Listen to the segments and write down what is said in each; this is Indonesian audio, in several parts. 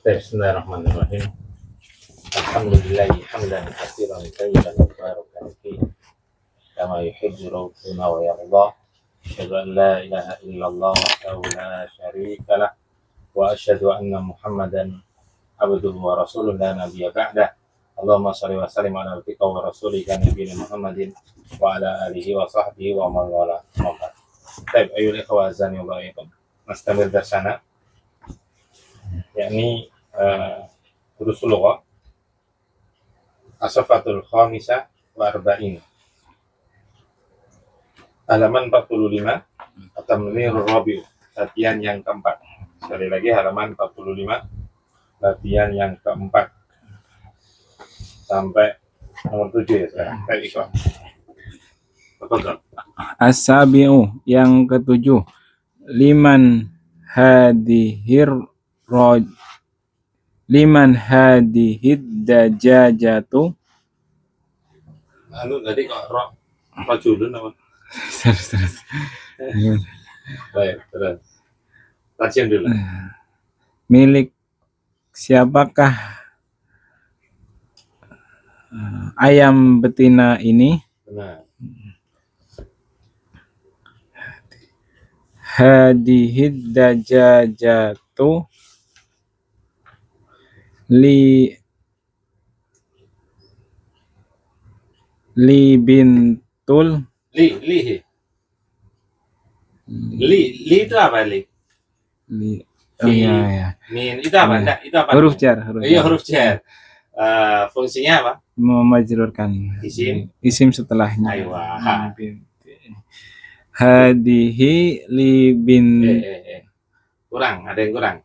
Bismillahirrahmanirrahim. Alhamdulillahi hamdan katsiran thayyiban mubarakan fihi kama yuhibbu rabbuna wa yarda. Asyhadu an la ilaha illallah wahdahu la syarika lah wa asyhadu anna Muhammadan abduhu wa rasuluhu la nabiyya ba'dah. Allahumma shalli wa sallim ala abdika wa rasulika nabiyina Muhammadin wa ala alihi wa sahbihi wa man wala. Baik, ayyuhal ikhwah azani wa barakum. Nastamir darsana yakni durusul lughah as-safatul khamisah wa arba'in, halaman 45, at-tamrinur rabi', latihan yang keempat. Sekali lagi halaman 45, latihan yang keempat sampai nomor 7 ya sekarang. Baik, Ikhwan. Betul. As-sabi'u, yang ketujuh. Liman hadihid dajajatu. Lalu tadi kok rajulun apa? Terus. Baik, terus. Tajam dulu. Milik siapakah ayam betina ini? Benar. Hadihid dajajatu li bintul Li itu apa li? Oh ya. Min itu apa? Enggak, itu apa? Huruf jar. Iya, huruf jar. Fungsinya apa? Memajrurkan isim setelahnya. Ayo. Hadihi li bin kurang, ada yang kurang.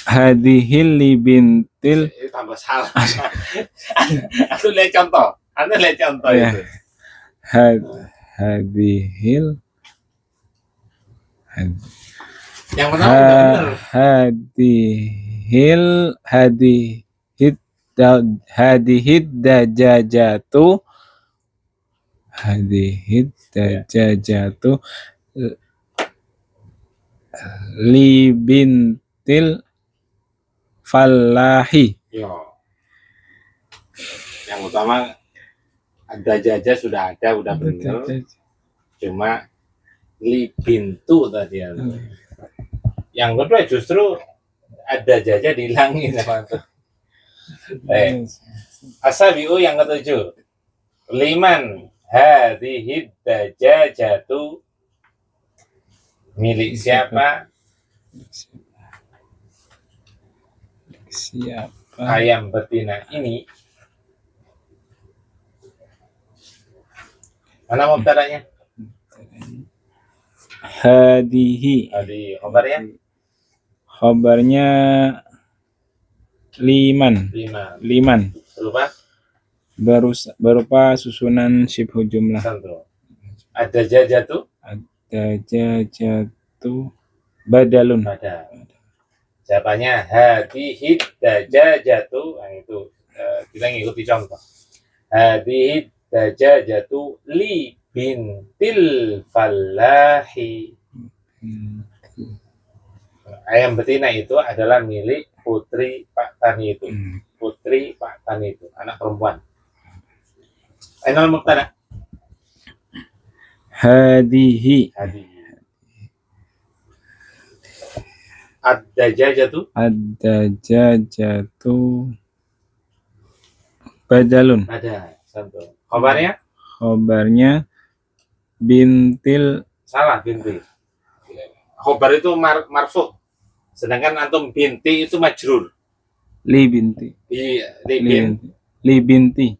Hadihil li bintil. Tambah salah. Aku lihat contoh. Anda lihat contoh ya. itu. Yang pertama benar. Hadihid dajajatu li bintil falahi. Yo. Yang utama ada jaja sudah ada, udah benar. Cuma li bintu tadi ya. Yang kedua justru ada jaja dihilangin sama tuh. Asabiu yang ketujuh. Liman hadhid dajajatu, milik siapa ayam betina ini? Mana mubtada'nya? Hadihi. Khabarnya liman. Berupa susunan syibhu jumlah. Ada jajatu badalun. Jawabannya hadihid dajajatu. Nah, itu kita ngikuti contoh. Hadihid dajajatu li bintil falahi. Ayam betina itu adalah milik putri Pak Tani itu. Putri Pak Tani itu, anak perempuan. Ainal mubtada. Hadihi. Ad-dajajatu badalun. Ada satu. Khobarnya bintil. Salah, binti. Khobar itu marfu. Sedangkan antum binti itu majrur. Li binti. Li bintil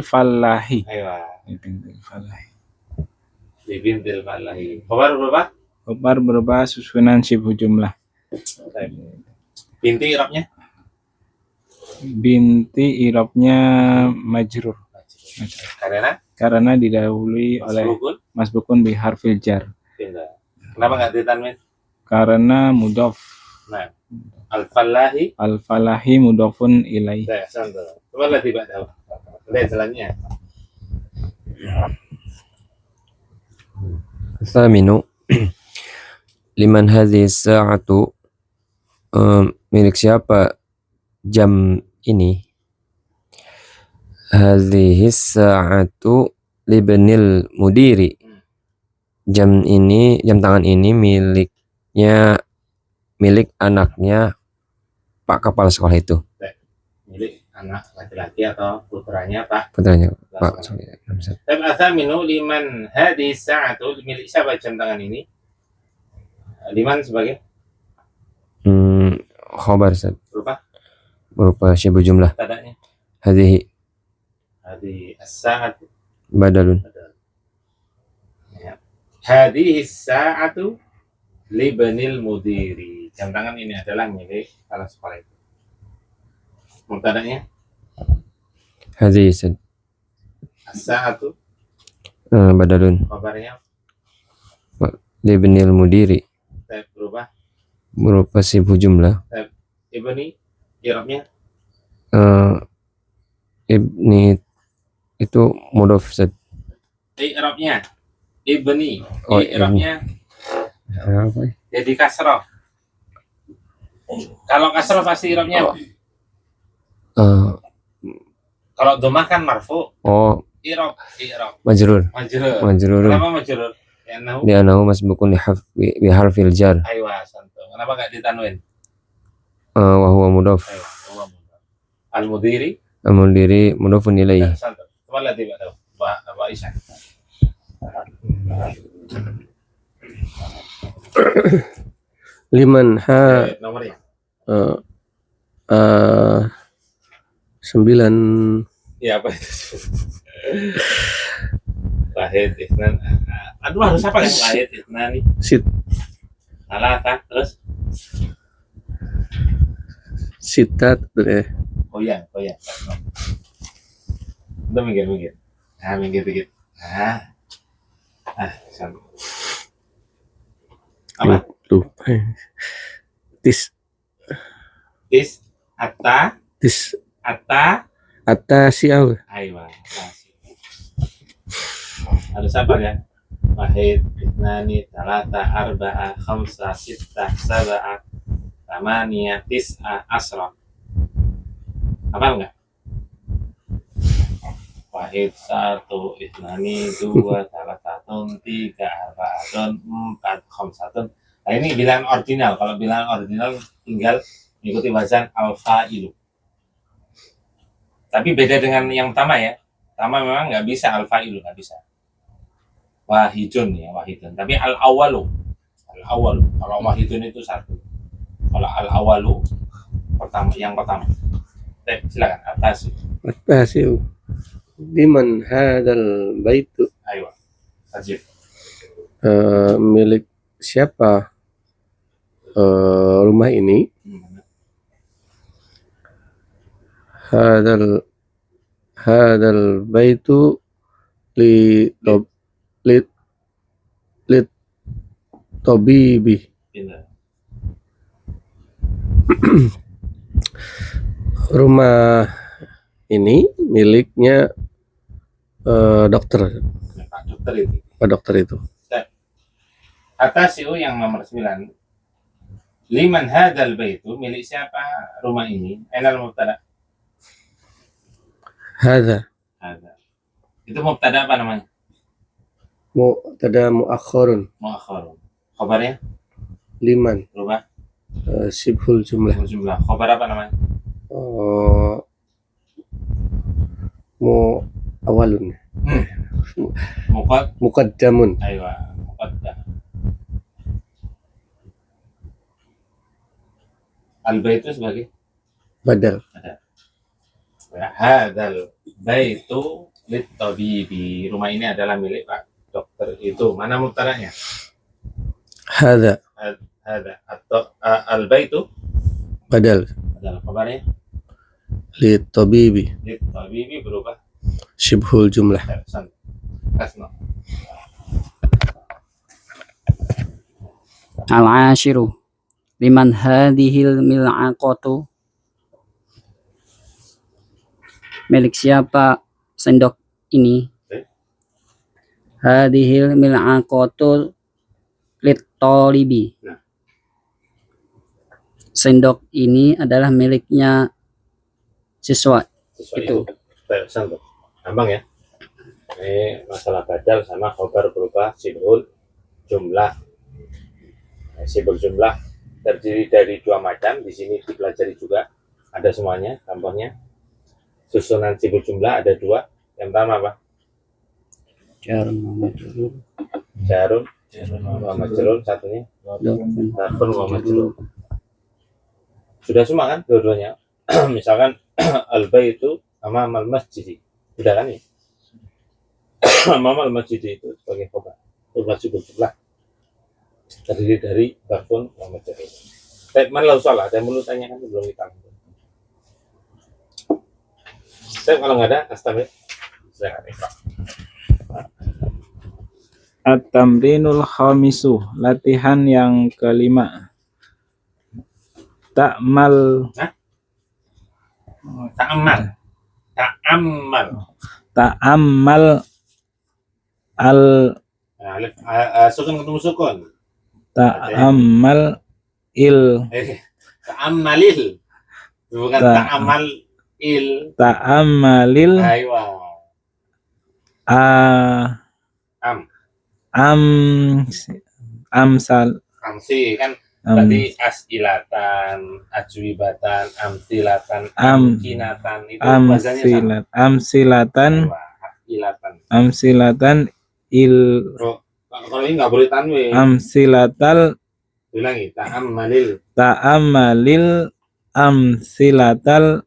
falahi. Ayo. Li bintil falahi. Khobar berapa? Khobar berupa susunan syibhu jumlah. Binti i'rabnya? Binti i'rabnya majrur. Karena didahului oleh masbukun bi harfil jar. Kenapa nggak ditanwin? Karena mudhof. Nah, al-falahi mudhofun ilaihi. Coba lihat tiba tahu. Lihat jalannya. Thaminu liman hadhihi sa'atu, milik siapa jam ini? Hadhihi sa'atu libnil mudiri, jam tangan ini milik anaknya Pak kepala sekolah itu. Milik anak laki-laki atau putranya Pak? Putranya Pak. Thaminu liman hadhihi sa'atu, milik siapa jam tangan ini? Liman sebagai khobar berupa syibu jumlah. tadanya Hadhihi as-sa'atu badalun. Hadhihi as-sa'atu libnil mudiri, jam tangan ini adalah milik kepala sekolah itu. Mubtada'nya Hadhihi as-sa'atu badalun kabarnya libnil mudiri, berubah berupa syibu jumlah. ibni i'rabnya Ibni itu mudhof. i'rabnya ibni Ibni. i'rabnya jadi kasroh. Kalau kasroh pasti i'rabnya apa? Kalau dhammah kan marfu. I'rab Majrur. Kenapa majrur? Li'annahu masbukun bi harfil jar. Aywa, santo. Kenapa enggak ditanwin? Wa huwa mudhof. Al-mudiri mudhofun ilaihi. santo. Coba lihat Pak tahu. Pak Isya. Liman Nomornya 9. Iya, apa itu? Wahid Isnan. Aduh, harus apa kan Wahid Isnan nih? Salata terus Sitat. Koyan. Udah minggir. Minggir dikit. Sama. Apa? Lupa. Tis Atta siau. Aywa. Harus apa kan? Wahid, Itnani, Talata, Arba'a, Khamsa, Sittah, Saba'a, Tamaniyah, Tis'a, Asra. Hafal nggak? Wahid, 1, Itnani, 2, Talatatun, 3, Arba'atun, 4, Khamsatun. Nah ini bilangan ordinal. Kalau bilangan ordinal tinggal mengikuti wazan al-fa'ilu. Tapi beda dengan yang pertama ya. Pertama memang nggak bisa al-fa'ilu, nggak bisa. Wahidun. Tapi al-awalu. Kalau wahidun itu 1. Kalau al-awalu yang pertama. Silakan Atasiu. Liman hadzal baitu. Ayo. Sajib. Milik siapa rumah ini? Hadzal baitu li tabibi. Rumah ini miliknya dokter. Pak dokter itu. Atasiu yang nomor 9. Liman hadzal baitu, milik siapa rumah ini? Ainal mubtada? Hadza. Itu mubtada apa namanya? Mubtada muakhkharun. Khabarnya? Liman. Berubah? Sibhul jumlah. Khabar apa namanya? Awalun. Muqaddamun. Aywa, muqaddam. Al-baitu sebagai badal. Hadzal baitu lit-tabibi. Rumah ini adalah milik Pak dokter itu. Mana mubtadanya? Hadza. Atau al-baitu badal. Kabarnya? Lit-tabibi. Lit-tabibi berubah Syibhul jumlah. Asma. Al-ashiru. Liman hadhil mil'aqatu, milik siapa sendok ini? hadhil mil'aqatu lit-talibi. Nah. Sendok ini adalah miliknya siswa. Itu sendok. Gampang ya. Ini masalah badal sama khobar berupa sibul jumlah. Sibul jumlah terdiri dari dua macam. Di sini dipelajari juga, ada semuanya. Contohnya susunan sibul jumlah ada dua. Yang pertama apa? Jarun wa majrur, satunya darfun wa majrur. Sudah semua kan dua-duanya. Misalkan al-baitu sama al-masjid. Sudah kan ya? Sama al-masjid itu sebagai khobar. Itu sibul jumlah. Terdiri dari darfun wa majrur. Mana lau salah, ada yang perlu tanyakan belum kita. Saya kalau nggak ada, astagfirullah. Silakan Iqra. At-tamrinul khamisu, latihan yang kelima. Ta'mal. Ta'ammal. Ta'ammal. Ta'ammal al Alif sukun ketemu sukun. ta'ammal il Ta'ammalil. Bukan ta'ammal il. ta'ammalil Aywa. amsal Amsi kan tadi asilatan, ajwibatan, amsilatan, amkinatan itu bahasanya sama. amsilatan Ilatan. il Kalau ini nggak boleh tanwin. amsilatal Ulangi. Ta'ammalil. ta'ammalil amsilatal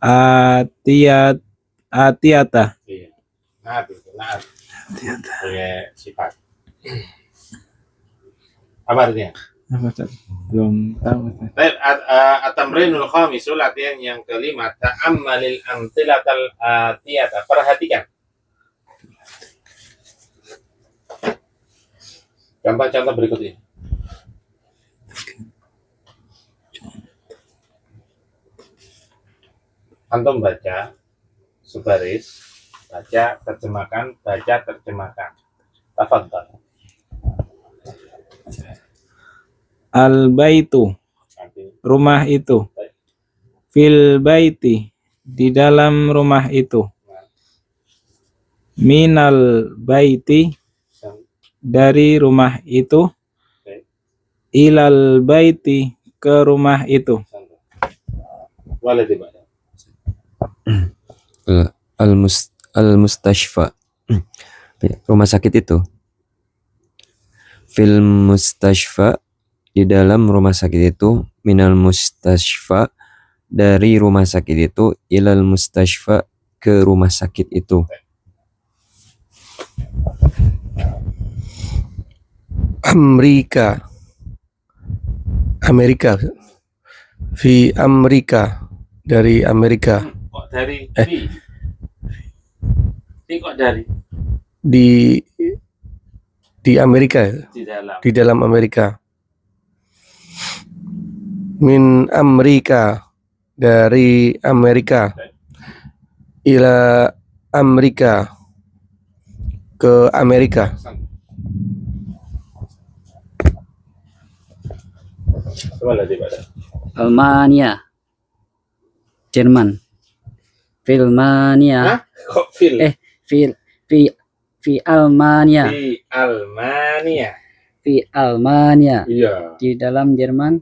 atiyata. Iya. Naat itu. Naat. Sebagai sifat. Apa artinya? Belum tahu. At-tamrinul khamisu, latihan yang kelima. Ta'ammalil amsilatal atiyata. Perhatikan. Contoh-contoh berikut ini. Antum baca sebaris, baca terjemahkan, baca terjemahkan. Tafadhal. Al-baitu, rumah itu. Fil baiti, di dalam rumah itu. Minal baiti, dari rumah itu. Ilal baiti, ke rumah itu. Boleh dibaca. Al-mustashfa, rumah sakit itu. Fil mustashfa, di dalam rumah sakit itu. Minal mustashfa, dari rumah sakit itu. Ilal mustashfa, ke rumah sakit itu. Amerika, fi Amerika, dari Amerika. Kok dari fi? Fi kok dari? Di Amerika, Di dalam Amerika. Min Amerika, dari Amerika. Ila Amerika, ke Amerika. Boleh dibaca. Almania, Jerman. Filmania. Hah? Kok fil? Fi Almania. Di Almania. Fi Almania. Iya. Di dalam Jerman.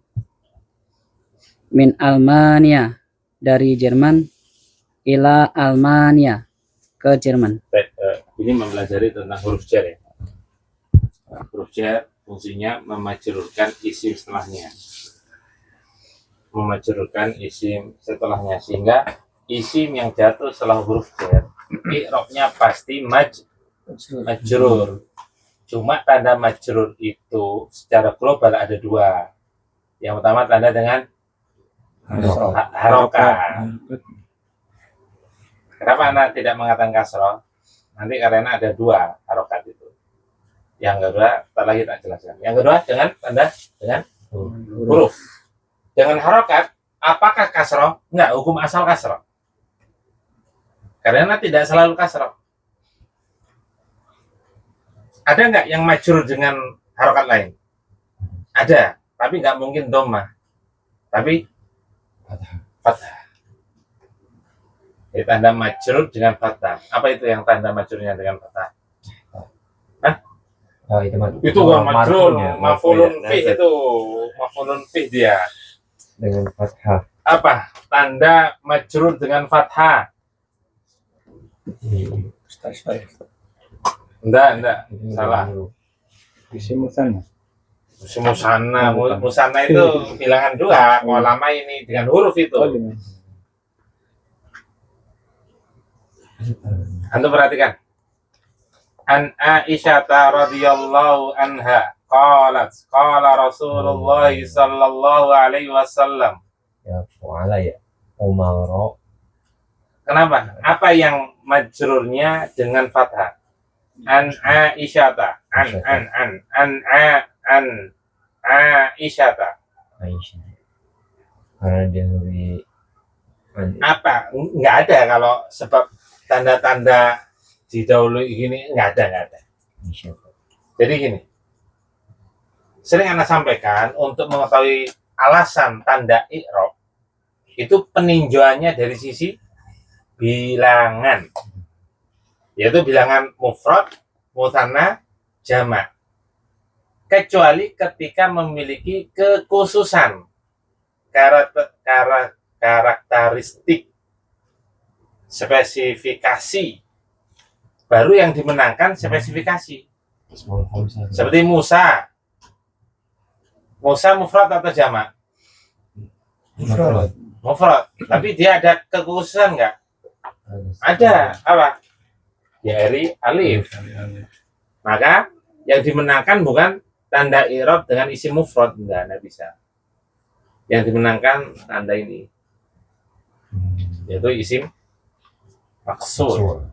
Min Almania, dari Jerman. Ila Almania, ke Jerman. Ini mempelajari tentang huruf jar ya. Huruf jar fungsinya memajrurkan isim setelahnya. Memajrurkan isim setelahnya, sehingga isim yang jatuh setelah huruf jar i'rabnya pasti majrur. Cuma tanda majrur itu secara global ada dua. Yang pertama tanda dengan harokat. Kenapa Anda tidak mengatakan kasroh? Nanti karena ada dua harokat itu. Yang kedua, setelah kita jelaskan. Yang kedua dengan tanda dengan huruf. Dengan harokat, apakah kasroh? Enggak, hukum asal kasroh. Karena tidak selalu kasrah. Ada nggak yang majrur dengan harokat lain? Ada, tapi nggak mungkin dhammah. Tapi fathah. Jadi tanda majrur dengan fathah. Apa itu yang tanda majrurnya dengan fathah? Oh, itu Itu kan majrur, marfu'nya, maf'ulun marfu'nya. fih itu, maf'ulun fih dia. Dengan fathah. Apa? Tanda majrur dengan fathah. Enggak, salah. Isim musanna. Musanna, musanna itu bilangan dua. Kalau lama ini dengan huruf itu. Antum perhatikan. An Aisyah radhiyallahu anha qalat qala Rasulullah sallallahu alaihi wasallam. Ya, fu'ala ya. Umaro. Kenapa? Apa yang majrurnya dengan fathah? An Aisyah, an Aisyah. Aisyah. Karena dia lebih Apa? Nggak ada kalau sebab tanda-tanda didahului gini nggak ada. Aisyah. Jadi gini, sering Anda sampaikan untuk mengetahui alasan tanda i'rab itu peninjauannya dari sisi bilangan, yaitu bilangan mufrad, mutsanna, jamak. Kecuali ketika memiliki kekhususan karakteristik spesifikasi, baru yang dimenangkan spesifikasi. Seperti Musa mufrad atau jamak? Mufrad. Tapi dia ada kekhususan nggak? Ada. Apa? Ya'ri alif. Maka yang dimenangkan bukan tanda i'rab dengan isim mufrad, enggak bisa. Yang dimenangkan tanda ini, yaitu isim maksur.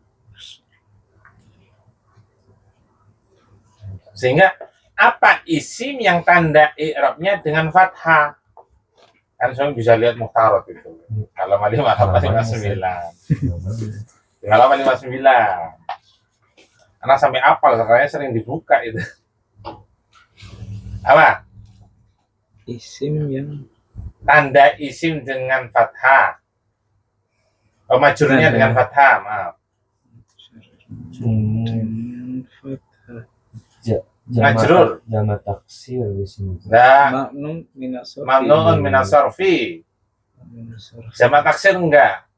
Sehingga apa isim yang tanda i'rabnya dengan fathah? Kan saya bisa lihat muhtarat itu. Halaman 59. Halaman 59. Karena sampai apal, sekarang sering dibuka itu. Apa? Isim yang Tanda isim dengan fathah. Oh, majrurnya dengan fathah, maaf. Majrur. Jamak taksir di sini. Nah, mamnun minas sarfi. mamnu'un minas sarfi. Jamak taksir enggak.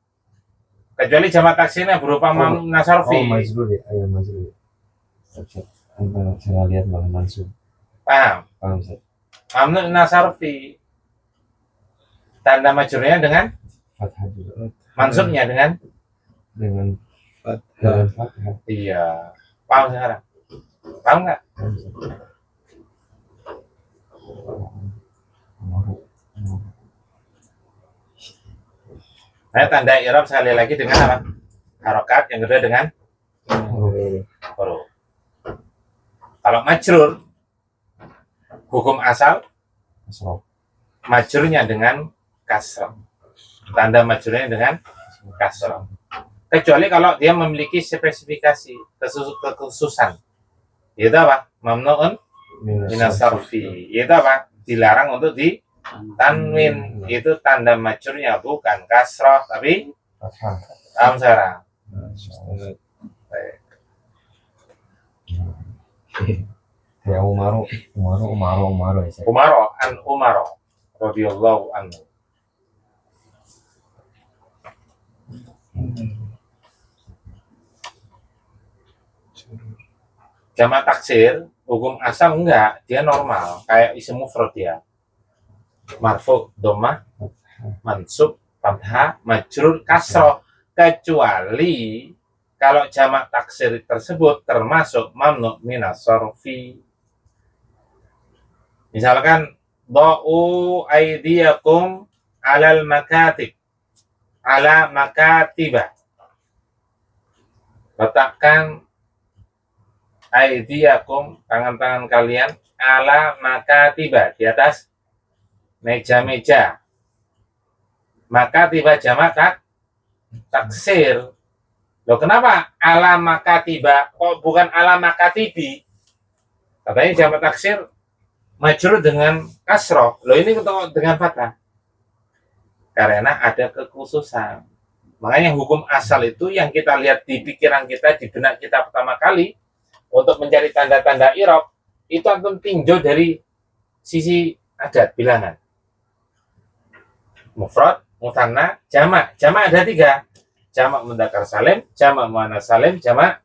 Kecuali jamak taksirnya berupa mamnu'un minas sarfi. Oh, majrur ya. Ayo majrur. Saya lihat malah langsung. Paham? Paham, Ustaz. Mamnu'un minas sarfi. Tanda majrurnya dengan Fathah juga. mansubnya dengan Dengan Fathah. fathah. iya. Paham sekarang? Paham nggak? Nah, tanda i'rab sekali lagi dengan apa? Harokat, yang kedua dengan huruf. Kalau majrur, hukum asal majrurnya dengan kasrah. Tanda majrurnya dengan kasrah. Kecuali kalau dia memiliki spesifikasi kekhususan. Itu apa? Mamnu'un minas sarfi. Itu apa? Dilarang untuk ditanwin. Itu tanda majrurnya bukan kasrah tapi Fathah. paham sekarang? Ya Umaro ya. Ustaz. Umaro radhiyallahu anhu. Jamak taksir hukum asal enggak, dia normal kayak isim mufrad dia. Marfu, dhammah, mansub, fathah, majrur, kasroh, kecuali kalau jamak taksir tersebut termasuk mamnu minas sarfi. Misalkan dha'u aydiyakum alal makatib, ala makatibah. Letakkan aydiyakum, tangan-tangan kalian, ala makatibah, di atas meja-meja. Maka tiba jamak taksir. Loh kenapa ala makatiba kok bukan ala makatibi? Katanya jamak taksir majrur dengan kasroh. Loh ini dengan fathah. Karena ada kekhususan. Makanya hukum asal itu yang kita lihat di pikiran kita, di benak kita pertama kali untuk mencari tanda-tanda i'rab itu antum tinjau dari sisi adat bilangan. Mufrad, mutsanna, jamak. Jamak ada 3. Jamak mudzakkar salim, jamak muannats salim, jamak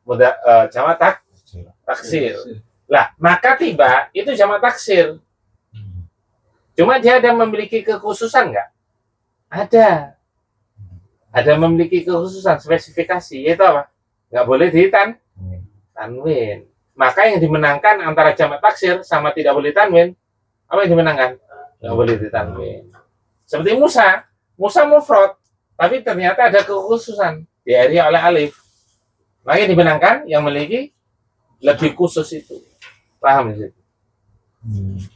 taksir. Lah, maka tiba itu jamak taksir. Cuma dia ada memiliki kekhususan nggak? Ada. Ada memiliki kekhususan spesifikasi, yaitu apa? Nggak boleh tanwin. Maka yang dimenangkan antara jamak taksir sama tidak boleh tanwin, apa yang dimenangkan? Nggak boleh ditanwin. Seperti Musa mufrad, tapi ternyata ada kekhususan diakhiri oleh alif. Maka yang dimenangkan yang memiliki lebih khusus itu. Paham di situ?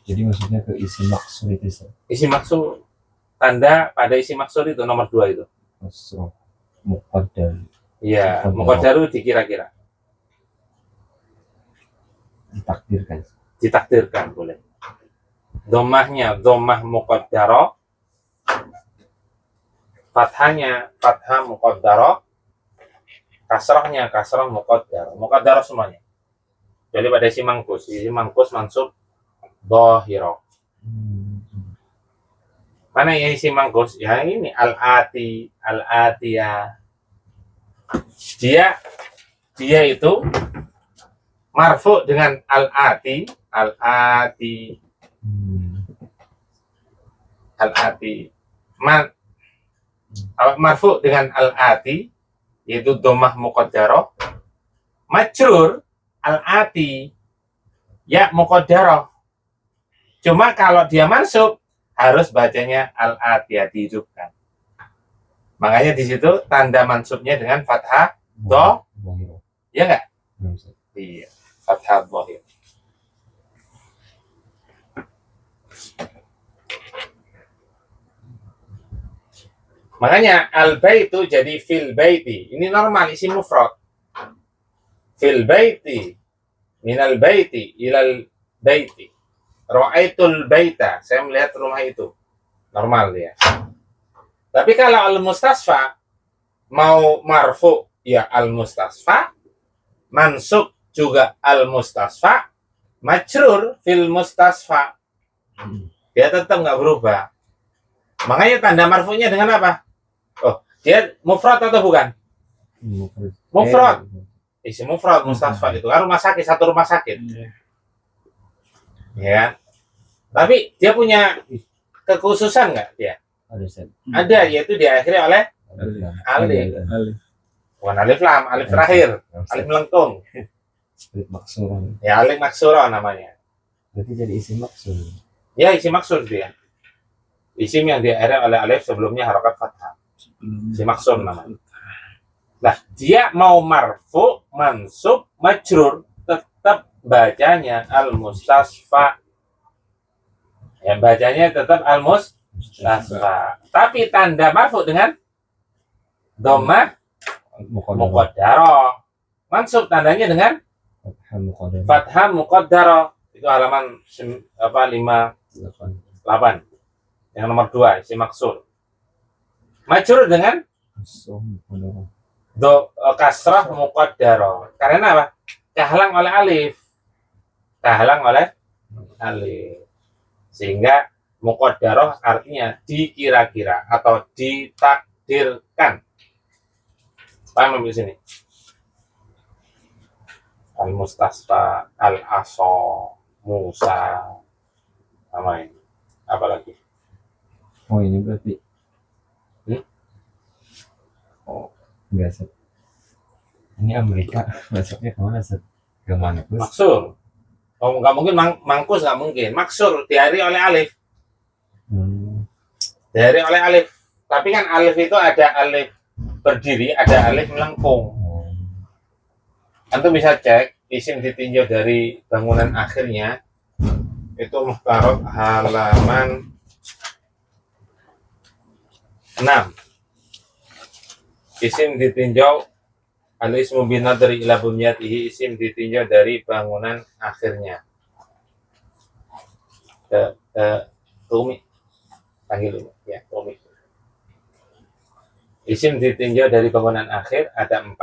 Jadi maksudnya ke isi maksud itu. Isi maksud, tanda pada isi maksud itu nomor 2 itu. Masroh muqaddar. Iya, muqaddaru dikira-kira. Ditakdirkan boleh. Dhammahnya dhammah muqaddara. Fathahnya fathah muqaddara. Kasrahnya kasrah muqaddara. Muqaddara semuanya. Jadi pada isi mangkus mansub dhahira. Mana yang isi mangkus? Ya ini al-ati, al-atiyah. Dia itu marfu dengan al-ati, al-ati. Al-ati. Marfu dengan al-ati yaitu dhammah muqaddarah. Majrur al-ati ya muqaddarah. Cuma kalau dia mansub harus bacanya al-atiyah dihidupkan. Makanya di situ tanda mansubnya dengan fathah do. Ya enggak? Iya, fathah dhahir. Makanya al-baitu jadi fil baiti. Ini normal isi mufrad. Fil baiti, minal baiti ilal baiti. Ra'aitul baita, saya melihat rumah itu. Normal dia. Tapi kalau al-mustasfa mau marfu ya al-mustasfa, mansub juga al-mustasfa, majrur fil mustasfa. Dia tetap nggak berubah. Makanya tanda marfunya dengan apa? Oh, dia mufrad atau bukan? Mufrad. Isi mufrad mustasfa itu kan rumah sakit, satu rumah sakit. Ya. Tapi dia punya kekhususan nggak dia? Ada, yaitu diakhiri oleh alif. Bukan alif lam, alif terakhir, alif melengkung. Alif maksura. Ya, alif maksura namanya. Berarti jadi isi maksud. Ya, isi maksud dia. Isim yang diakhiri oleh alif sebelumnya harokat fathah. Isi maksud namanya. Nah, dia mau marfu, mansub, majrur, tetap bacanya al-mustasfa. Ya, bacanya tetap al-mustasfa. Tapi tanda marfu dengan dhammah muqaddarah. Mansub tandanya dengan fathah muqaddarah. Itu halaman 58. Yang nomor 2, isi maksud. Majrur dengan kasrah muqaddarah. Karena apa? Kehalang oleh alif. Sehingga muqaddarah artinya dikira-kira atau ditakdirkan. Paham di sini? Al-mustasfa, al-asa, Musa. Sama ini. Apa lagi? Oh, ini berarti. Oh, enggak, Set. Ini Amerika masuknya kemana, Set? Ke mana? Maksur. Oh, nggak mungkin mangkus, nggak mungkin. Maksur diakhiri oleh alif. Diakhiri oleh alif. Tapi kan alif itu ada alif berdiri, ada alif melengkung. Antum bisa cek isim ditinjau dari bangunan akhirnya itu muhtarab halaman 6. Isim ditinjau Al-ismu binadri ila bunyatihi, isim ditinjau dari bangunan akhirnya. Rumi, panggil ini ya, Rumi. Isim ditinjau dari bangunan akhir ada 4,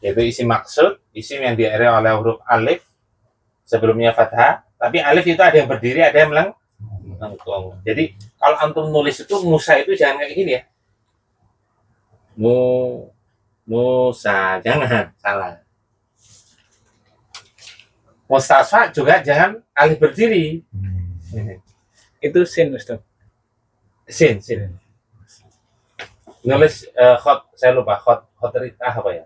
yaitu isim maksud, isim yang diakhiri oleh huruf alif, sebelumnya fathah, tapi alif itu ada yang berdiri, ada yang melengkung. Jadi kalau antum nulis itu Musa itu jangan kayak gini ya. Musa, jangan salah. Mustafa juga jangan alif berdiri. Itu sin Ustaz. Sin. Nulis saya lupa khotrita apa ya?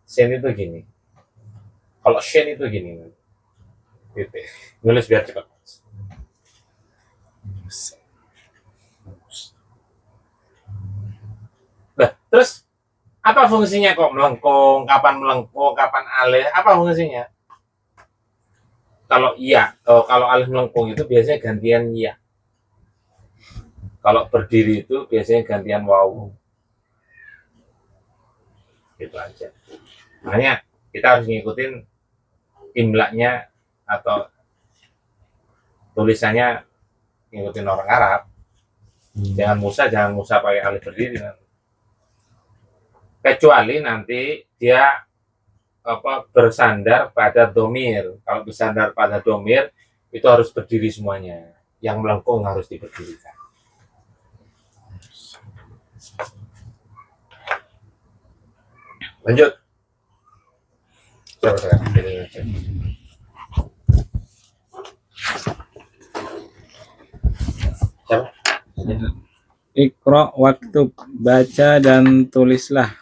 Sin itu gini. Kalau shin itu gini. Gitu. Nulis biar cepat. Nah, terus apa fungsinya kok melengkung? Kapan melengkung? Kapan alif? Apa fungsinya? Kalau iya, kalau alif melengkung itu biasanya gantian iya. Kalau berdiri itu biasanya gantian wawu. Gitu aja. Makanya kita harus ngikutin imlaknya atau tulisannya ngikutin orang Arab. Jangan Musa pakai alif berdiri. Kecuali nanti dia bersandar pada domir. Kalau bersandar pada domir itu harus berdiri semuanya. Yang melengkung harus diberdirikan. Lanjut. Coba. Iqra waktub, baca dan tulislah.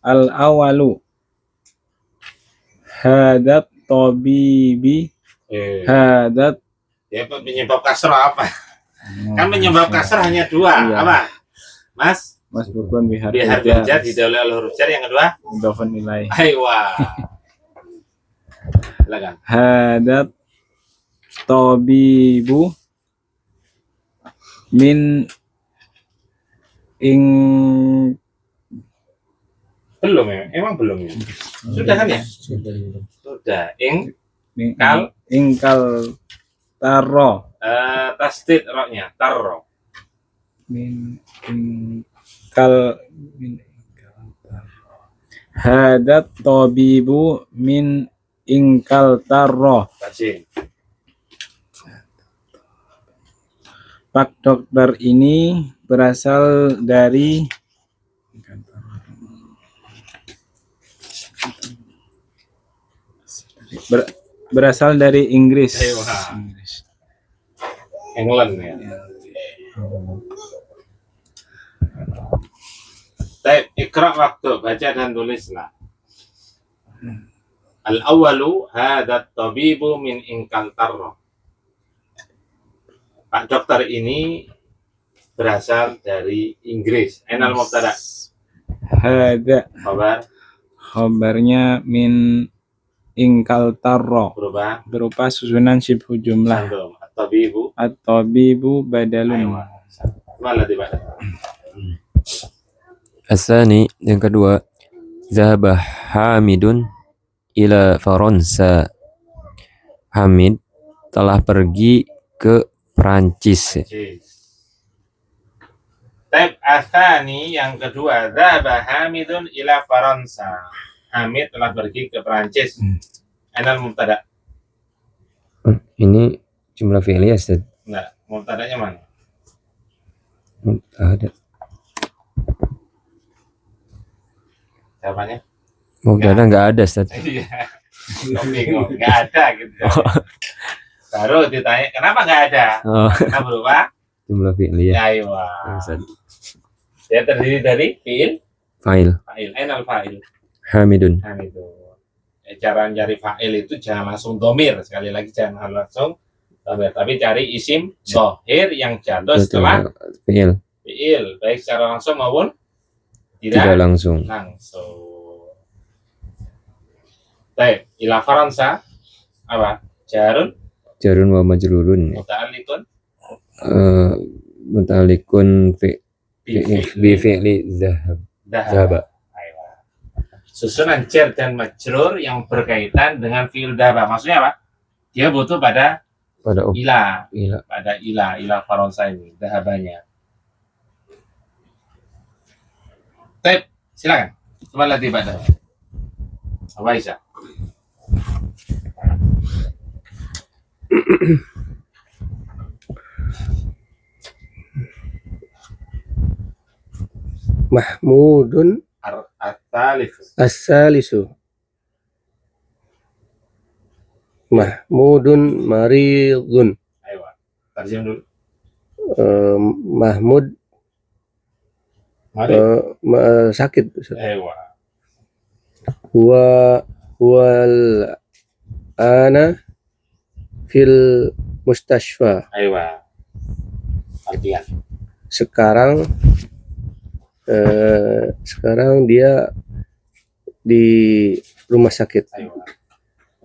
Al-awalu hadat tabibi hadat. Ya, penyebab kasrah apa? Kan penyebab kasrah hanya 2. Iya. Apa? Mas Masbukun bihar biar jar didahului oleh huruf jar. Yang kedua? mudhafun ilaih. Aywa. Silakan. Hadat tabibu min ing Belum ya? Emang belum ya? Sudah kan ya? Sudah. ingkal taro Tasdid roknya tarro. min ingkal taro. Hadat tabibu min ingkal taro. Kasih. Pak dokter ini berasal dari berasal dari Inggris. Ayo, England ya. Baik, ikra waktu, baca dan tulislah. Al-awwalu hadat tabibu min ingkal tarro. Pak dokter ini berasal dari Inggris. Ainal mubtada. Hada Khabar khabarnya min ingkal tarro berubah. berupa susunan syibhu jumlah. Antum. At-tabibu. At-tabibu badalun. Malah dibaca. Asani, yang kedua, zahaba Hamidun ila Faransa. Hamid telah pergi ke Prancis. Tab asani yang kedua, zahaba Hamidun ila Faransa. Hamid telah pergi ke Prancis. Ainal mubtada. Ini jumlah fi'li ya, Ustaz? Enggak, mubtadanya mana? Ada. Jawabannya? Mubtada enggak ada, Ustaz. Iya. Bingung, enggak ada gitu. Baru ditanya, kenapa enggak ada? Oh, Karena berupa jumlah fi'li ya. aywa. Ustaz. Dia terdiri dari fi'il, Fa'il. ainal fa'il. Hamidun. Itu. Cara mencari fa'il itu jangan langsung domir. Sekali lagi jangan langsung domir, tapi cari isim zohir yang jatuh setelah fi'il. fi'il, baik secara langsung maupun Tidak langsung. Baik, ila Faransa apa? Jarun Jarun wa majrurun. muta'alliqun Muta'alliqun bi bi fi'li fi'li zahab. dhahaba. Zahaba. Aywa. Susunan jar dan majrur yang berkaitan dengan fi'il dhahaba. Maksudnya apa? Dia butuh pada pada ila, ila. pada ila faronsa ini, dhahabanya. Baik, silakan. Coba latih pada. Apa Aisyah? Mahmudun At-talif. as-salisu. Mahmudun maridun. Ayo, terjem dulu. Mahmud Mari. sakit. Ayo. Huwal ana fil mustashfa. Ayo. Artian. Sekarang dia di rumah sakit. Ayo.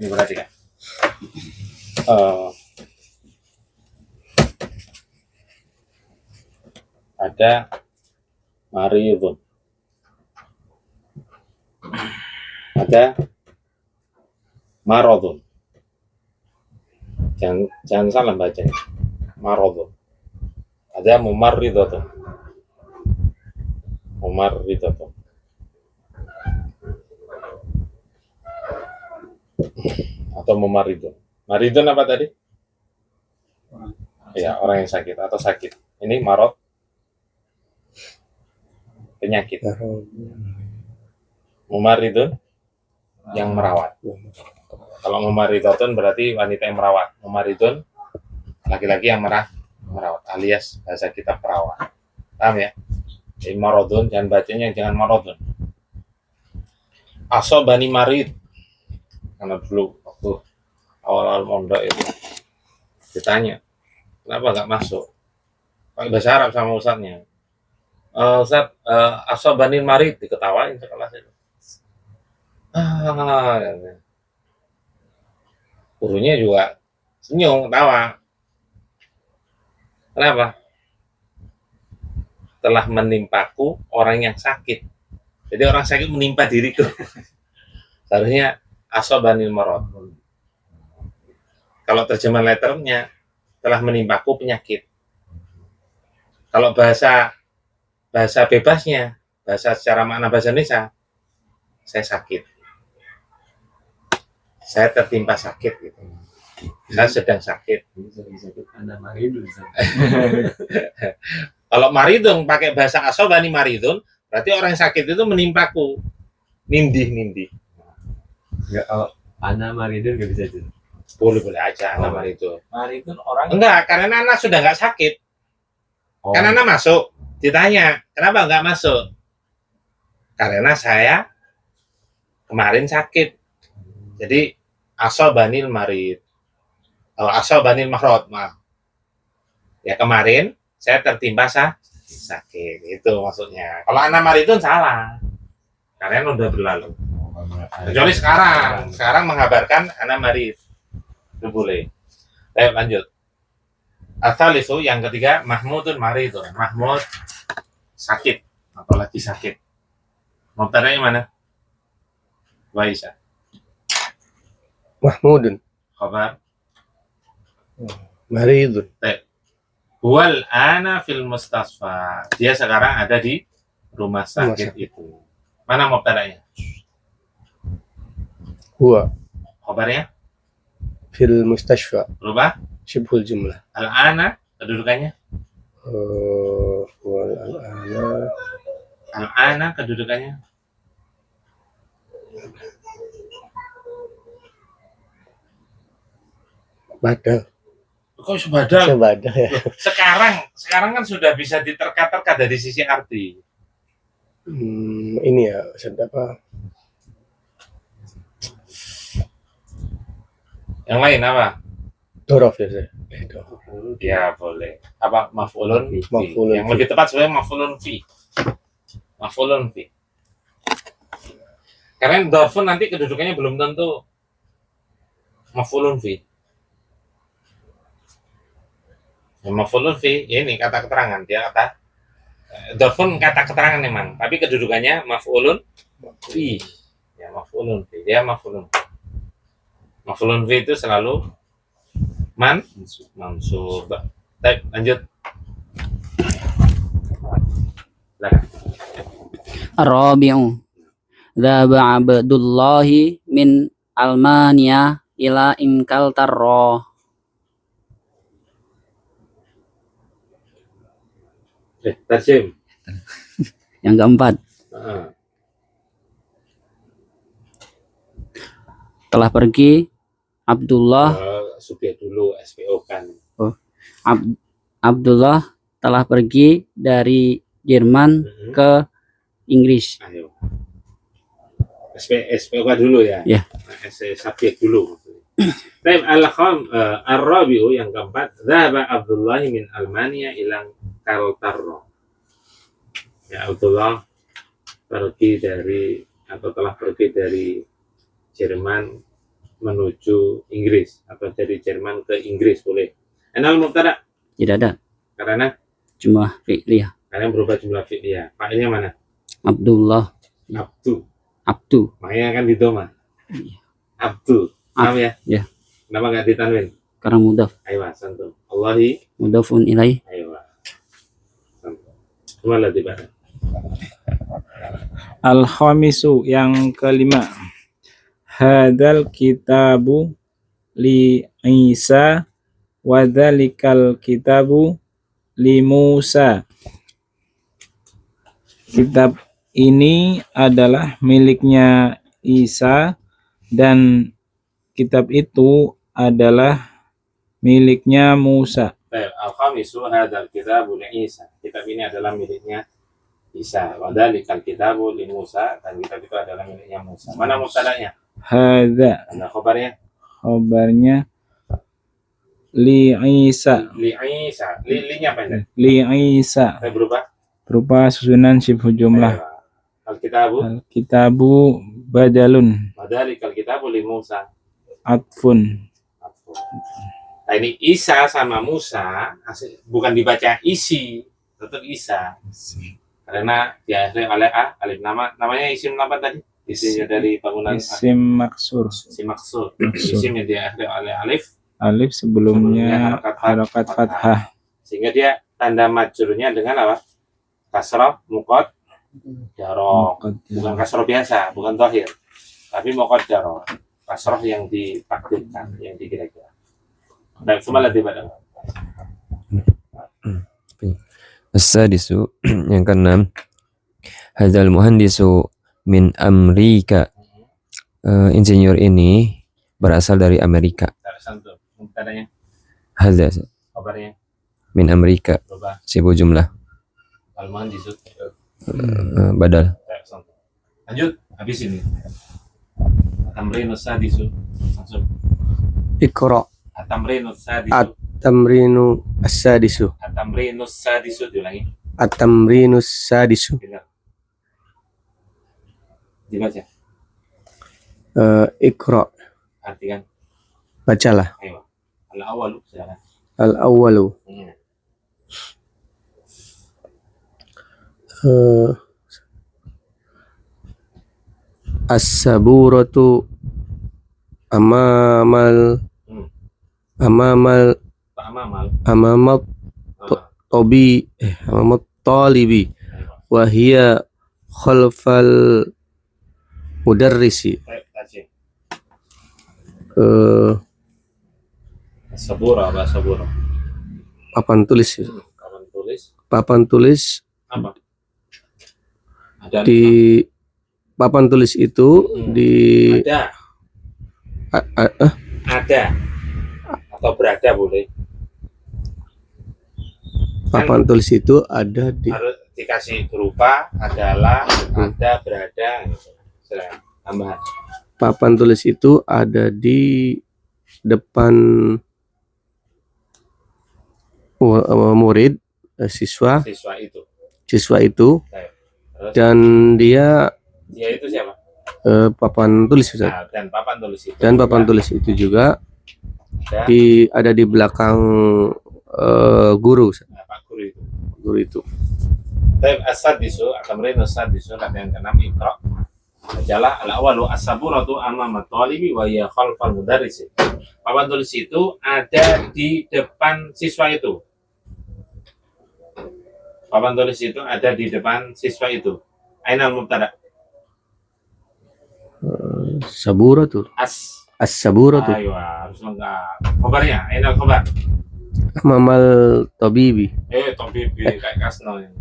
Ini berarti kan. Ada maridun. Ada marodun. Jangan salah bacanya. Marodun. Ada mumarridatun. Mumarridatun. Atau mumaridun. Maridun apa tadi? Ya, orang yang sakit atau sakit. Ini marot, penyakit. Mumaridun yang merawat. Kalau mumaridatun berarti wanita yang merawat. Mumaridun laki-laki yang merawat, alias bahasa kita perawat. Paham ya? Jadi marodun, jangan bacanya jangan marodun. Asobani marid. Karena dulu waktu awal-awal mondok itu ditanya, kenapa nggak masuk? Pakai bahasa Arab sama ustadznya. Ustadz, asobani marid, diketawain sekelas itu. Gurunya juga senyum, ketawa. Kenapa? Telah menimpaku orang yang sakit. Jadi orang sakit menimpa diriku. Seharusnya asobanil marad. Kalau terjemahan letternya, telah menimpaku penyakit. Kalau bahasa bebasnya, bahasa secara makna bahasa Indonesia, saya sakit. Saya tertimpa sakit gitu. Saya sedang sakit. Kalau maridun pakai bahasa asobani maridun, berarti orang yang sakit itu menimpaku. Nindih. Enggak, kalau ana maridun nggak bisa itu. Boleh aja ana maridun. Maridun orang Enggak, karena anak sudah nggak sakit. Karena anak masuk, ditanya, kenapa nggak masuk? Karena saya kemarin sakit. Jadi asobanil marid. Asobanil mahrod, maaf. Ya kemarin saya tertimpa sakit. Itu maksudnya. Kalau anak maridun salah. Karena udah berlalu. Kecuali sekarang mengabarkan anak marid. Itu boleh. Ayo lanjut. Asalisu yang ketiga Mahmudun maridun. Mahmud sakit atau lagi sakit. Mubtada'nya mana? Waisa. Mahmudun Khabar. maridun. Huwal ana fil mustasfa. Dia sekarang ada di rumah sakit itu. Mana mubtada'nya? Huwa Khabarnya fil mustashfa. berubah. Syibhul jumlah. Al-ana kedudukannya. Huwal al-ana Al-ana kedudukannya. badal. Kok sebadal? Sebadal ya. Sekarang kan sudah bisa diterka-terka dari sisi arti. Ini ya, apa? Yang lain apa? Dorof ya saya. Ya boleh. Apa maf'ulun fi. Maf'ulun Yang fi. lebih tepat sebenarnya maf'ulun fi. Maf'ulun fi. Karena dorfun nanti kedudukannya belum tentu maf'ulun fi. Ya, maf'ulun fi ini kata keterangan, dia kata dorfun kata keterangan memang, tapi kedudukannya maf'ulun fi. maf'ulun fi. Dia maf'ulun fi. Maf'ulun fi itu selalu mansub. Baik, lanjut. Silakan. Ar-rabi'u Dhaba Abdullahi min Almania ila Inkaltarro. Tarjim. Yang keempat, telah pergi Abdullah Subjek dulu, SPO kan. Abdullah telah pergi dari Jerman ke Inggris. Ayo. SPO dulu ya. Ya. Subjek dulu. Baik, Ar-Rabi'u yang keempat, Dhaba Abdullah min Almania ila Kaltarro. Ya, Abdullah pergi dari atau telah pergi dari Jerman menuju Inggris atau dari Jerman ke Inggris boleh. Enal mubtada? Tidak ada, Karena cuma fi'liyah. kalian berubah jumlah fi'liyah. Fa'ilnya mana? Abdullah, Abdu. Makanya kan di doma. Abdu. Paham ya? Ya. Kenapa nggak ditanwin? Karena mudhaf, Ayo, santum. Allahi. mudhafun ilaih. Ayo. Santum. Kemana tiba? Al-khamisu yang kelima. Hadal kitabu li Isa wa dzalikal kitabu li Musa. Kitab ini adalah miliknya Isa dan kitab itu adalah miliknya Musa. Al-khamisu hadal kitabu li Isa. Kitab ini adalah miliknya Isa. Wa dzalikal kitabu li Musa, dan kitab itu adalah miliknya Musa. Mana mubtada'nya? Hadza Ada khabarnya? khabarnya li Isa. Li Isa. Li-nya apa ini? Li Isa Saya berubah. berupa susunan shibhu jumlah. Ayo. Al-kitabu. Al-kitabu badalun Wa dzalikal kitabu li Musa. atfun. Nah, ini Isa sama Musa bukan dibaca isi, tetap Isa. Karena diakhiri oleh alif. Namanya isim apa tadi? Isimnya dari bangunan Isim maksur. isim maksud. Isim yang diakhiri oleh alif. Alif sebelumnya harokat fathah. Sehingga dia tanda majrurnya dengan apa? Kasrah muqaddarah. Bukan kasrah biasa, bukan dhahir. Tapi muqaddarah. Kasrah yang ditakdirkan, yang dikira-kira. Dan semua latih pada. As-sadisu yang keenam, hadzal muhandisu min Amerika. Insinyur ini berasal dari Amerika. Santum. Tandanya, Hadza kabarnya, min Amerika. berubah. Sibu jumlah. Al-muhandis. Badal. Santum. Lanjut, habis ini. Tamrinus sadisu. Langsung. Iqra. Tamrinus sadisu. Tamrinu as-sadisu. Tamrinus sadisu diulangi. At-tamrinus sadisu. Benar. Dibaca. Iqra. Artikan. Bacalah. Ayo. Al-awwalu silakan. Al-awwalu. As-saburatu amamal Pak Amamal. amamat amamat talibi wa hiya khalfal mudarrisi. Sabura, apa sabura? Papan tulis. Kapan tulis? Papan tulis Apa? Ada. di papan tulis itu di Ada. Ada. Atau berada boleh. papan tulis itu ada di Harus dikasih berupa adalah, ada, berada. Silakan. Tambahan. papan tulis itu ada di depan murid siswa Siswa itu. Terus, dan dia itu siapa? papan tulis Ustaz. Nah, dan papan tulis itu. Dan papan tulis itu juga ada, ada di belakang guru Ustaz. nah, Pak Guru itu. Guru itu. Baik, asad disu, akan merinos asad disu, latihan ke-6 Iqra. Majalah al-awalu as-saburatu amama talibi wa hiya khalfal mudarris. Papan tulis itu ada di depan siswa itu. Papan tulis itu ada di depan siswa itu. Ainal mubtada? Sabura tuh. As-sabura tuh. Ayo, harus lengkap. Khabarnya, ainal khabar. Amamal tabibi. Tabibi kayak Kasno ini.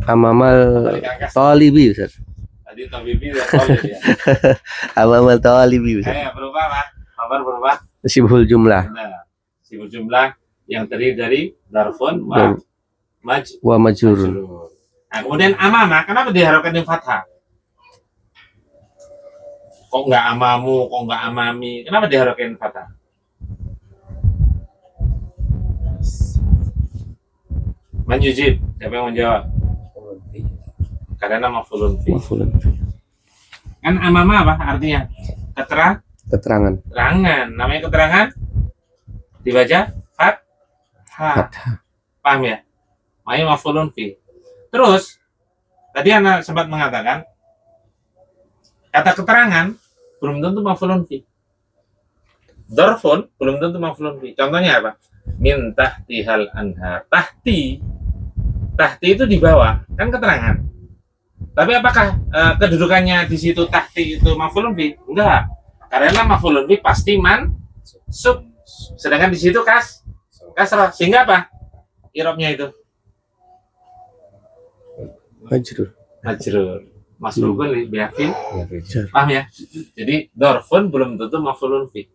Amamal Tadi kan Kasno. talibi Ustaz. Tadi tabibi ya Talib ya. Amamal talibi Ustaz. Berubah Pak. Khabar berubah. Sibhul jumlah Nah, sibuk jumlah yang terdiri dari darfun dan wa majrurun. majrur. Nah, kemudian amama, kenapa diharapkan dengan fathah? Kok nggak amamu, kok nggak amami? Kenapa diharapkan fathah? Menjujib, siapa yang menjawab? Karena maf'ulun fi. Maf'ulun fi. Kan amama apa artinya? Keterangan. Keterangan. Namanya keterangan dibaca fathah. Paham ya? Makanya maf'ulun fi. Terus tadi anak sempat mengatakan kata keterangan belum tentu maf'ulun fi. Dzarfun belum tentu maf'ulun fi. Contohnya apa? Min tahtihal anhar. Tahti itu di bawah, kan keterangan. Tapi apakah kedudukannya di situ tahti itu maf'ulun fi? Enggak. Karena maf'ulun fi pasti mansub. Sedangkan di situ kasrah. Sehingga apa? I'rabnya itu majrur. Masrufun li bi'afin. Paham ya? Jadi dzarfun belum tentu maf'ulun fi.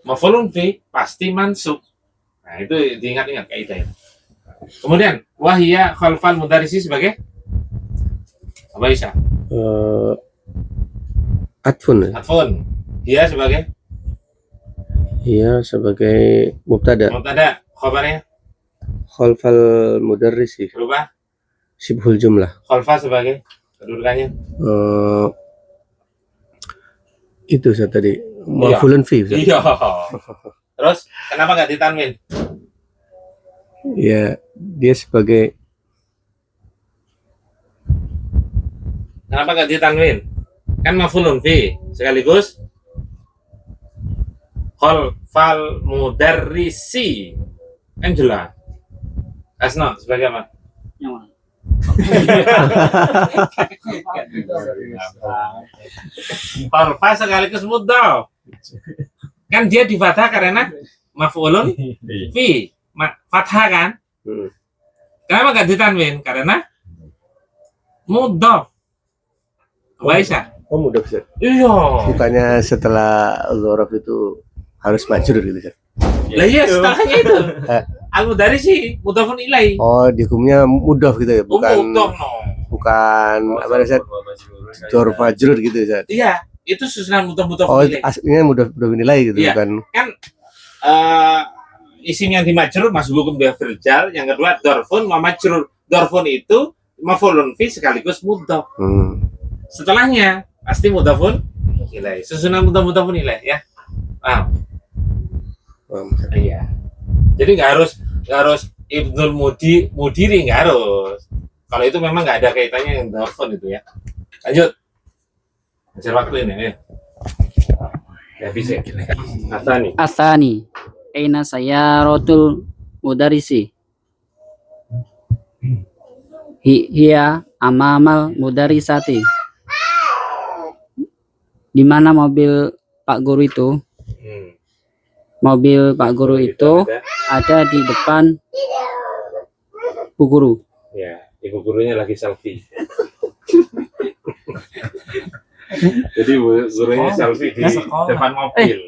Maf'ulun fi pasti mansub. Nah, itu diingat-ingat kaidah itu. Kemudian wahiyya khalfal mudarrisi sebagai apa Isa? Atfun. Dia sebagai mubtada. Khabarnya Khalfal mudarrisi. berubah. Sibhul jumlah. Khalfa sebagai kedudukannya Itu saya tadi maf'ulun fi. iya. Terus kenapa nggak ditanwin? Ya, dia sebagai Kenapa nggak ditanwin? Kan maf'ulun fi sekaligus khalfal mudarrisi. Kan jelas. Asno sebagai apa? Yang mana? Khalfa sekaligus mudhaf. Kan dia di fathah karena maf'ulun fi. Fathah kan? Kenapa nggak ditanwin? Karena mudhaf. Baisa. mudah Ustaz. Iya. Bukannya setelah dzaraf itu harus majrur gitu Ustaz. Lah iya setelahnya itu. Al-mudarrisi mudhafun ilaihi. Oh, dihukumnya mudhaf gitu ya, bukan Mudhaf no. bukan apa Ustaz? Dzaraf majrur gitu Ustaz. Iya, itu susunan mudhaf Oh, ilaihi. aslinya mudhaf nilai gitu Iya. bukan. Kan isim yang dimajrur masuk hukum bil-fi'l, yang kedua dzarfun wa majrur. Dzarfun itu maf'ulun fi sekaligus mudhaf. Setelahnya pasti mudhafun ilaihi. Susunan mudhafun ilaihi ya. Iya. Jadi nggak harus Ibnul Mudiri nggak harus. Kalau itu memang nggak ada kaitannya dengan dzarfun itu ya. Lanjut. Hasil waktu ini ya. Ya bisa. Asani. Aina sayaratul mudarrisi. Hiya amamal mudarrisati. Di mana mobil Pak Guru itu? Mobil Pak Guru itu ada di depan Bu Guru. Ya, ibu gurunya lagi selfie. Jadi gurunya selfie di depan mobil.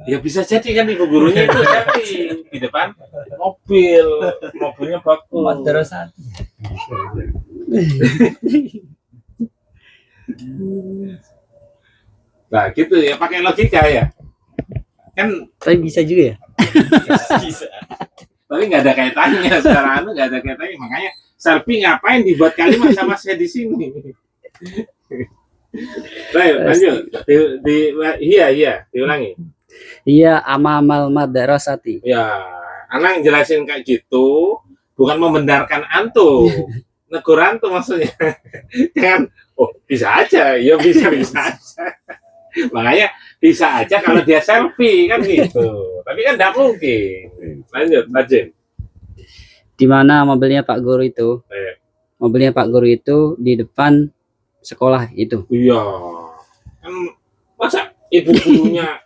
Ya bisa jadi kan ibu gurunya itu selfie di depan mobil. Mobilnya bagus. Nah gitu ya, pakai logika ya. Kan Tapi bisa juga ya. bisa. Tapi nggak ada kaitannya secara nggak ada kaitannya, makanya selfie ngapain dibuat kalimat sama saya di sini. Baik, lanjut. Iya, diulangi. Iya amamal madrasati. Ya, anak jelasin kayak gitu bukan membenarkan antum. negur antum maksudnya. Jangan, oh bisa aja, ya bisa aja. Makanya bisa aja kalau dia selfie kan gitu. Tapi kan tidak mungkin. Lanjut, Rajin. Di mana mobilnya Pak Guru itu? Mobilnya Pak Guru itu di depan sekolah itu. Iya. Kan masa ibu gurunya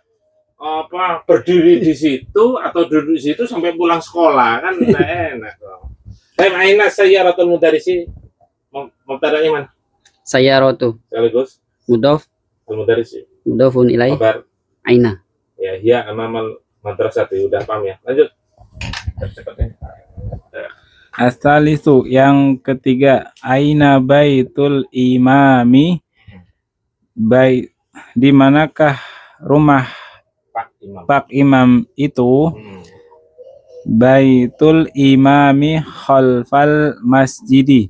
berdiri di situ atau duduk di situ sampai pulang sekolah kan tidak enak. Aina sayyaratul mudarrisi mubtada'nya mana? Sayyaratu Sekaligus mudhof al-mudarrisi. mudhofun ilaih Kabar aina. ya hiya amamal madrasah udah paham ya. Lanjut. Cepatnya. Asalisu yang ketiga, aina baitul imami, di manakah rumah Pak Imam. Pak Imam itu? Hmm. Baitul imami khalfal masjidi.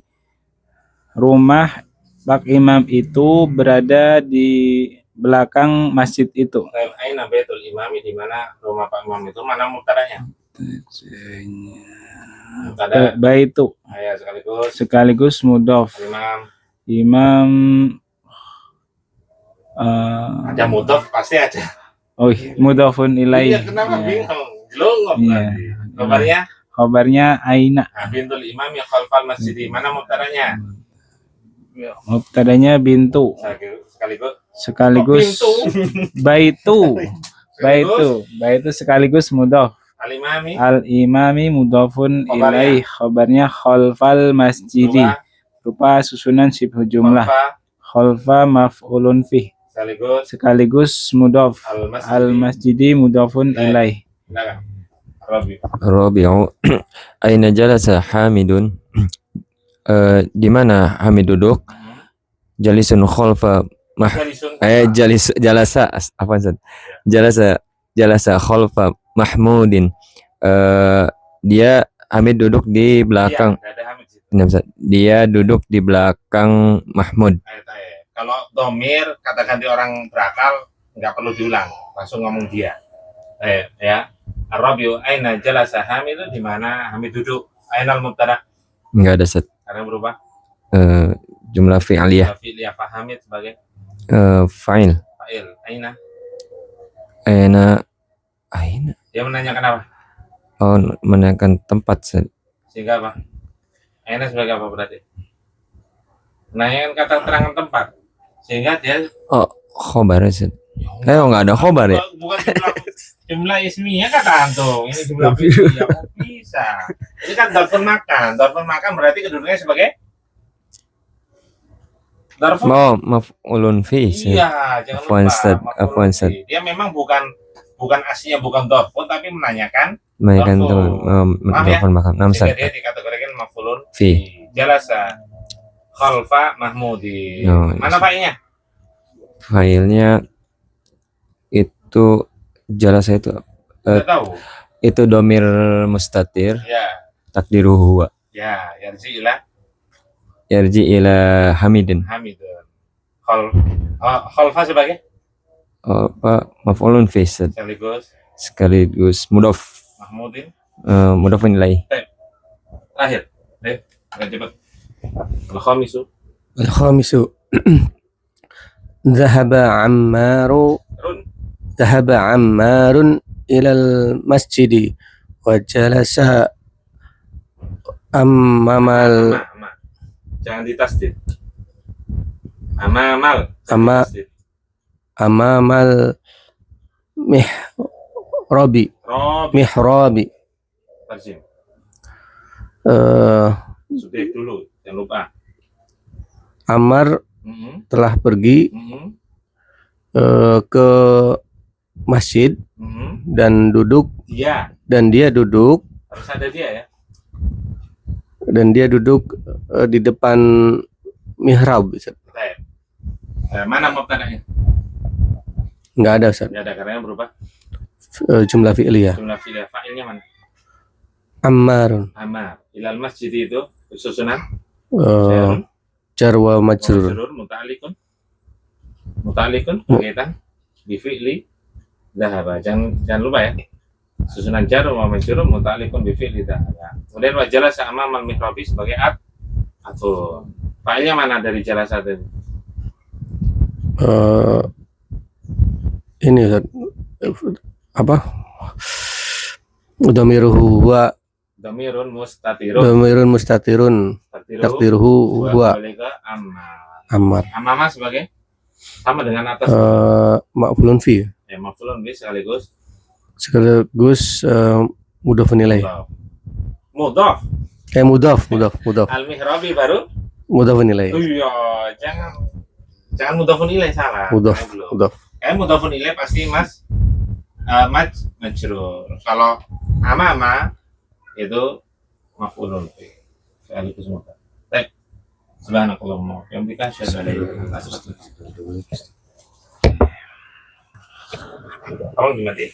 Rumah Pak Imam itu berada di belakang masjid itu. Aina baitul imami, di mana rumah Pak Imam itu, mana mubtada'nya? Mubtada Baitu ya sekaligus mudhof. Imam. Imam Ada mudhof pasti ada. oh mudhofun ilaih. Iya, kenapa Ya. bingung? Jelongok Iya. tadi. Kabarnya Kabarnya aina. bintul imam ya khalfal masjid. Mana mubtada'nya? Mubtadanya bintu Kok sekaligus pintu? baitu. Baitu sekaligus mudhof. Al-imami Al imami mudhofun Khabarnya. ilaih. Khabarnya khalfal masjidi. Rupa susunan sibhu jumlah. Khalfa maf'ulun fih sekaligus mudhof. Al masjidi mudhofun ilaih. Rabi'u aina jalasa Hamidun. Di mana Hamid duduk? Jalisun khalfa jalasa apa Ustaz? Jalasa khalfa Mahmudin. Dia Hamid duduk di belakang. Dia duduk di belakang Mahmud. Kalau domir kata ganti orang berakal nggak perlu diulang, langsung ngomong dia. Ya. Ar-Rabi'u aina jalasa Hamid, itu di mana Hamid duduk? Ainal mubtada? Enggak ada Ustaz. Karena berubah. Jumlah fi'liyah. Fi'liyah Pak Hamid sebagai Fa'il. fa'il. Aina. Aina. Dia menanyakan apa? Oh, menanyakan tempat Ustaz. Sehingga apa? Aina sebagai apa berarti? Menanyakan kata terangan tempat. Sehingga dia Oh, khobar Ustaz. Enggak ada khobar ya? Bukan jumlah ismiyah kata antum. Ini jumlah fi'liyah. Oh, bisa. Ini kan darfun makan. Darfun makan berarti kedudukannya sebagai darfun. Mau maf'ulun fi. Iya, jangan Afwan, lupa. Ustaz. Maf'ulun Afwan, Ustaz. fi. Dia memang bukan aslinya bukan darfun, tapi menanyakan Menanyakan Maaf ya. telepon makan. Nam sehingga Ustaz. dia dikategorikan maf'ulun Fi. Jalasa khalfa Mahmudi. Oh, Mana fa'ilnya? Filenya itu jalasa itu Tidak tahu. itu domir mustatir Ya, takdiruhu huwa ya, yarji ila yarji ila Hamidin. Hamidun. Khalfa sebagai Apa maf'ulun fi Ustaz. sekaligus sekaligus mudhof Mahmudin. mudhofun ilaih. Akhir. Agak cepat. Al-khamisu. Al-khamisu Dhahaba Ammaru Run. Dhahaba Ammarun ilal masjidi wa jalasa ammamal Ma. Jangan ditasdid. Amamal. Ama- amamal mihrabi Rob. mihrabi Tarjim. Eh, Subjek dulu. Jangan lupa. Ammar Mhm. telah pergi Mhm. ke masjid Mhm. dan Dia. dia duduk Harus ada dia ya. di depan mihrab. Ustaz. Baik. Mana mubtada'nya? Nggak ada Ustaz. Tidak ada karena berubah. Jumlah fi'liyah. Jumlah fi'liyah. Fa'ilnya mana? Ammarun Amar. Ilal masjid itu susunan eh, jar wa majrur. majrur muta'alliqun berkaitan bi fi'li dhahaba. Jangan lupa ya. Susunan jar wa majrur muta'alliqun bi fi'li dhahaba. Kemudian wa jalasa amamal mihrabi sebagai Atau fa'ilnya mana dari salah satu? Ini Ustaz. Apa? Dhamiruhu huwa, Dhamirun mustatirun. dhamirun mustatirun, takdiruhu huwa Amma. Ammar. Amma sebagai sama dengan atas. Ma'fulun fi, Ya, maf'ulun bi sekaligus mudhafun ilaih. Mudhaf. Mudhaf. Al-mihrabi baru. Mudhafun ilaih. Iya, jangan mudhafun ilaih, salah. Mudhaf. Mudhafun ilaih pasti Mas majrur. Kalau ama itu maf'ulun bi sekaligus mudhaf. Baik. Subhanakallahumma wa bihamdika asyhadu an la ilaha illa anta astaghfiruka wa atubu ilaik. Tolong dimatiin.